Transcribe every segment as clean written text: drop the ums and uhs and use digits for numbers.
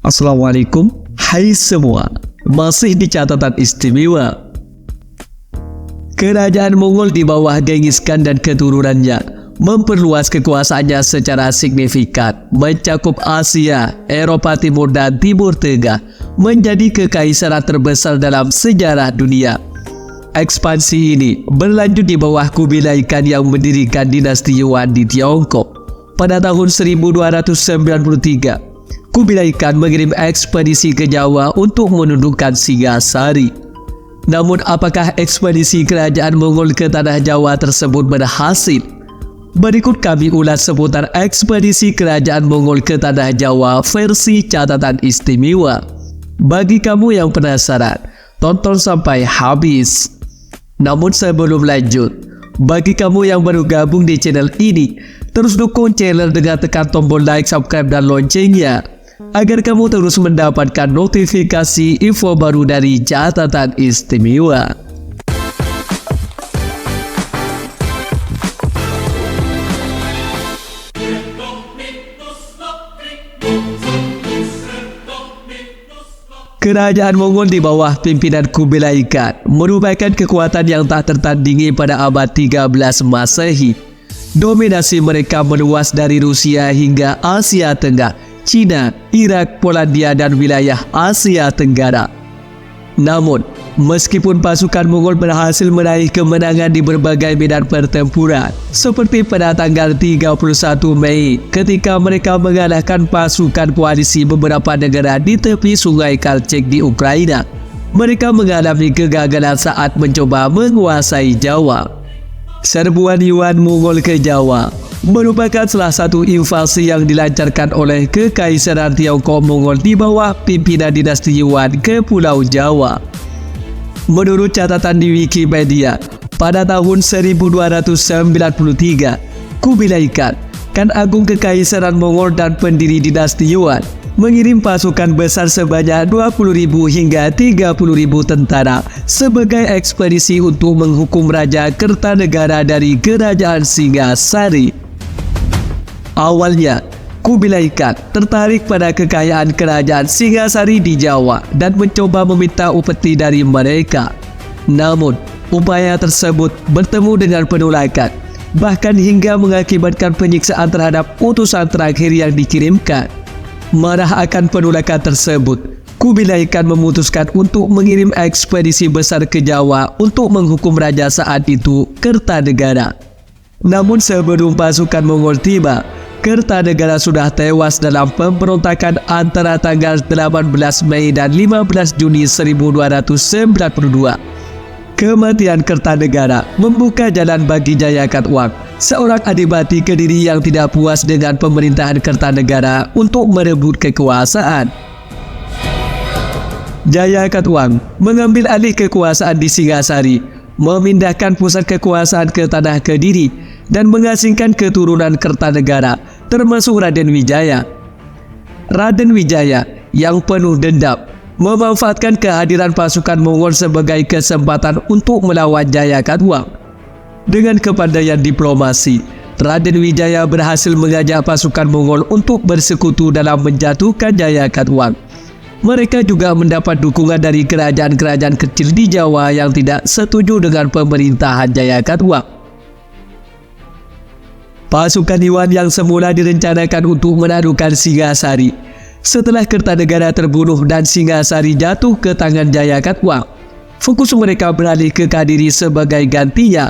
Assalamualaikum. Hai semua, masih di catatan istimewa. Kerajaan Mongol di bawah Genghis Khan dan keturunannya memperluas kekuasaannya secara signifikan, mencakup Asia, Eropa Timur dan Timur Tengah, menjadi kekaisaran terbesar dalam sejarah dunia. Ekspansi ini berlanjut di bawah Kubilai Khan yang mendirikan dinasti Yuan di Tiongkok. Pada tahun 1293, Kubilai Khan mengirim ekspedisi ke Jawa untuk menundukkan Singasari. Namun apakah ekspedisi kerajaan Mongol ke tanah Jawa tersebut berhasil? Berikut kami ulas seputar ekspedisi kerajaan Mongol ke tanah Jawa versi catatan istimewa. Bagi kamu yang penasaran, tonton sampai habis. Namun sebelum lanjut, bagi kamu yang baru gabung di channel ini, terus dukung channel dengan tekan tombol like, subscribe, dan loncengnya agar kamu terus mendapatkan notifikasi info baru dari catatan istimewa. Kerajaan Mongol di bawah pimpinan Kubilai Khan merupakan kekuatan yang tak tertandingi pada abad 13 Masehi. Dominasi mereka meluas dari Rusia hingga Asia Tengah, Cina, Irak, Polandia, dan wilayah Asia Tenggara. Namun, meskipun pasukan Mongol berhasil meraih kemenangan di berbagai medan pertempuran, seperti pada tanggal 31 Mei ketika mereka mengalahkan pasukan koalisi beberapa negara di tepi sungai Kalchek di Ukraina, mereka mengalami kegagalan saat mencoba menguasai Jawa. Serbuan Yuan Mongol ke Jawa merupakan salah satu invasi yang dilancarkan oleh Kekaisaran Tiongkok Mongol di bawah pimpinan dinasti Yuan ke Pulau Jawa. Menurut catatan di Wikipedia, pada tahun 1293, Kubilai Khan, Khan Agung Kekaisaran Mongol dan pendiri dinasti Yuan, mengirim pasukan besar sebanyak 20.000 hingga 30.000 tentara sebagai ekspedisi untuk menghukum Raja Kertanegara dari Kerajaan Singasari. Awalnya, Kubilai Khan tertarik pada kekayaan kerajaan Singasari di Jawa dan mencoba meminta upeti dari mereka. Namun, upaya tersebut bertemu dengan penolakan, bahkan hingga mengakibatkan penyiksaan terhadap utusan terakhir yang dikirimkan. Marah akan penolakan tersebut, Kubilai Khan memutuskan untuk mengirim ekspedisi besar ke Jawa untuk menghukum raja saat itu, Kertanegara. Namun sebelum pasukan Mongol tiba, Kertanegara sudah tewas dalam pemberontakan antara tanggal 18 Mei dan 15 Juni 1292. Kematian Kertanegara membuka jalan bagi Jaya Katuang, seorang adipati Kediri yang tidak puas dengan pemerintahan Kertanegara untuk merebut kekuasaan. Jaya Katuang mengambil alih kekuasaan di Singasari, memindahkan pusat kekuasaan ke tanah Kediri, dan mengasingkan keturunan Kertanegara, termasuk Raden Wijaya. Raden Wijaya yang penuh dendam memanfaatkan kehadiran pasukan Mongol sebagai kesempatan untuk melawan Jaya Katuang. Dengan kepandaian diplomasi, Raden Wijaya berhasil mengajak pasukan Mongol untuk bersekutu dalam menjatuhkan Jaya Katuang. Mereka juga mendapat dukungan dari kerajaan-kerajaan kecil di Jawa yang tidak setuju dengan pemerintahan Jaya Katuang. Pasukan Yuan yang semula direncanakan untuk menaklukkan Singasari, setelah Kertanegara terbunuh dan Singasari jatuh ke tangan Jaya Katuang, fokus mereka beralih ke Kadiri sebagai gantinya.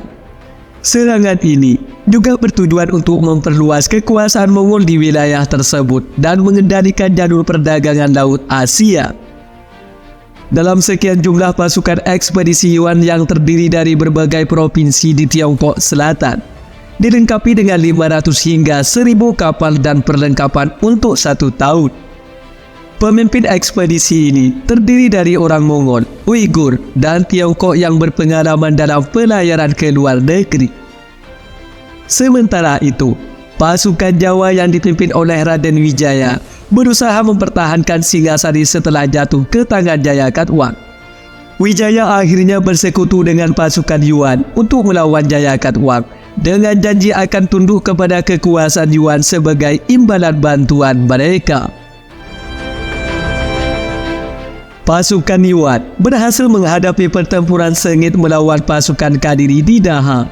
Serangan ini juga bertujuan untuk memperluas kekuasaan Mongol di wilayah tersebut dan mengendalikan jalur perdagangan laut Asia. Dalam sekian jumlah pasukan ekspedisi Yuan yang terdiri dari berbagai provinsi di Tiongkok Selatan, dilengkapi dengan 500 hingga 1.000 kapal dan perlengkapan untuk 1 tahun. Pemimpin ekspedisi ini terdiri dari orang Mongol, Uighur, dan Tiongkok yang berpengalaman dalam pelayaran ke luar negeri. Sementara itu, pasukan Jawa yang dipimpin oleh Raden Wijaya berusaha mempertahankan Singasari setelah jatuh ke tangan Jaya Katuang. Wijaya akhirnya bersekutu dengan pasukan Yuan untuk melawan Jaya Katuang dengan janji akan tunduk kepada kekuasaan Yuan sebagai imbalan bantuan mereka. Pasukan Yuan berhasil menghadapi pertempuran sengit melawan pasukan Kadiri di Daha.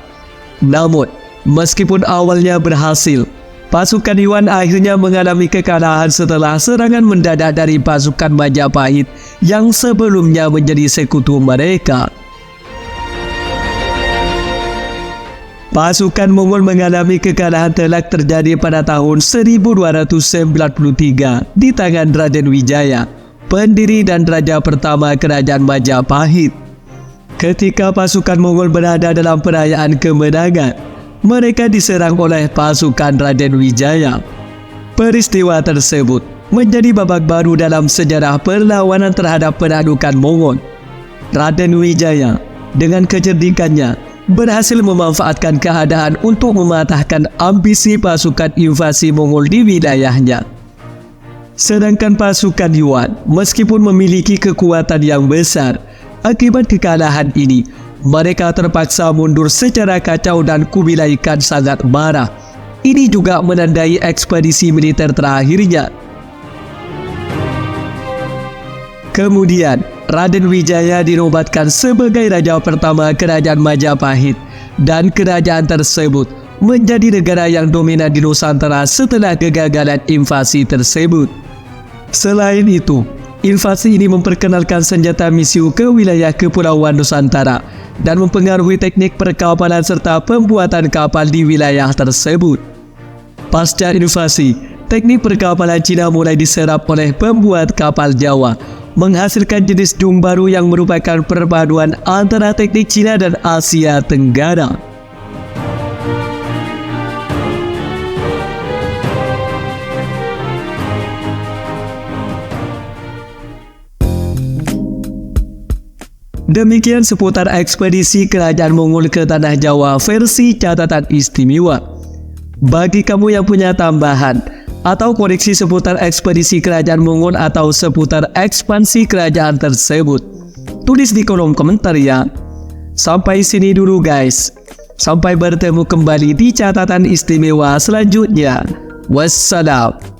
Namun, meskipun awalnya berhasil, pasukan Yuan akhirnya mengalami kekalahan setelah serangan mendadak dari pasukan Majapahit yang sebelumnya menjadi sekutu mereka. Pasukan Mongol mengalami kekalahan telak terjadi pada tahun 1293 di tangan Raden Wijaya, pendiri dan raja pertama kerajaan Majapahit. Ketika pasukan Mongol berada dalam perayaan kemenangan, mereka diserang oleh pasukan Raden Wijaya. Peristiwa tersebut menjadi babak baru dalam sejarah perlawanan terhadap penaklukan Mongol. Raden Wijaya dengan kecerdikannya berhasil memanfaatkan keadaan untuk mematahkan ambisi pasukan invasi Mongol di wilayahnya. Sedangkan pasukan Yuan meskipun memiliki kekuatan yang besar, akibat kekalahan ini mereka terpaksa mundur secara kacau dan Kubilai Khan sangat marah. Ini juga menandai ekspedisi militer terakhirnya. Kemudian, Raden Wijaya dinobatkan sebagai raja pertama kerajaan Majapahit dan kerajaan tersebut menjadi negara yang dominan di Nusantara setelah kegagalan invasi tersebut. Selain itu, invasi ini memperkenalkan senjata misiu ke wilayah Kepulauan Nusantara dan mempengaruhi teknik perkapalan serta pembuatan kapal di wilayah tersebut. Pasca invasi, teknik perkapalan Cina mulai diserap oleh pembuat kapal Jawa, menghasilkan jenis dum baru yang merupakan perpaduan antara teknik Cina dan Asia Tenggara. Demikian seputar ekspedisi kerajaan Mongol ke Tanah Jawa versi catatan istimewa. Bagi kamu yang punya tambahan atau koreksi seputar ekspedisi kerajaan Mongol atau seputar ekspansi kerajaan tersebut, tulis di kolom komentar ya. Sampai sini dulu guys. Sampai bertemu kembali di catatan istimewa selanjutnya. Wassalam.